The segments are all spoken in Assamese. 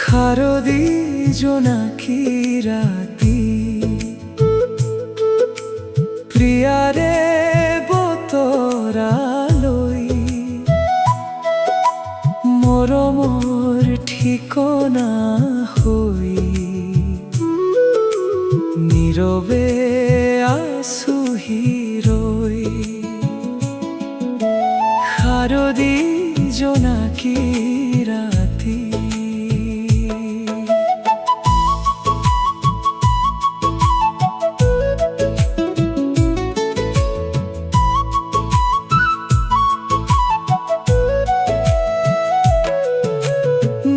শাৰদী জোনাকী ৰাতি প্ৰিয়াৰে বতৰালৈ মৰমৰ ঠিকনা হৈ নীৰৱে আছোহি ৰৈ। শাৰদী জোনাকী ৰাতি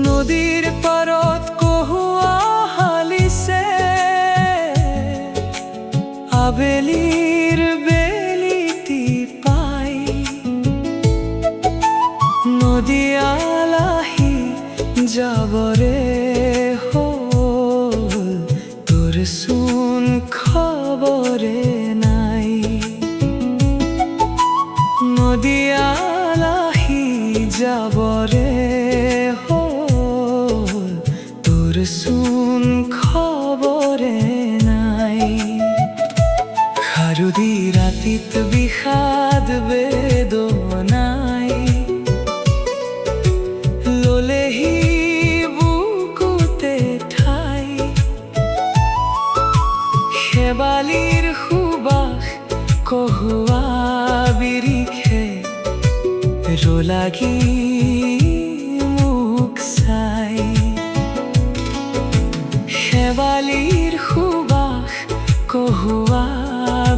নদীৰ পাৰত কহুৱা হালিছে আবেলিৰ বেলিটি পাই নদীয়াল আহি যাবৰে হ'ল তোৰ চোন খবৰে নাই। নদীয়াল আহি যাবৰে চোন খবৰে নাই। শাৰদী ৰাতিত বিষাদ বেদনাই ললেহি বুকুতে ঠাই। শেৱালিৰ সুবাস কহুৱা বিৰিখে ৰলাগি মোক চাই। শেৱালিৰ সুবাস কহুৱা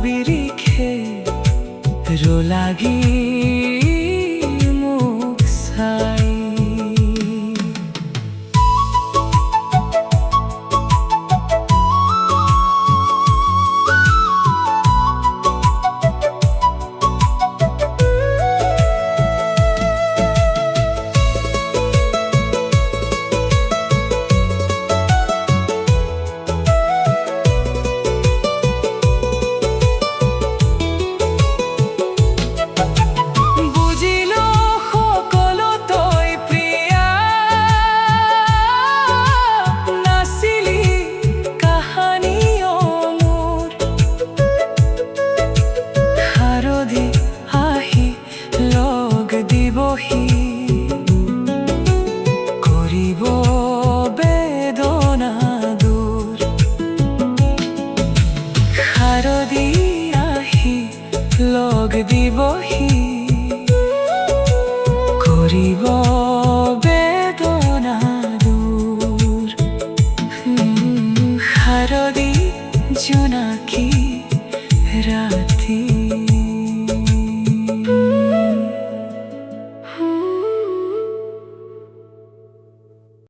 বিৰিখে ৰলাগি মোক চাই। কৰিব বেদনা দূৰ। শাৰদী আহি লগ দিবহি কৰিব বেদনা দূৰ। শাৰদী জোনাকী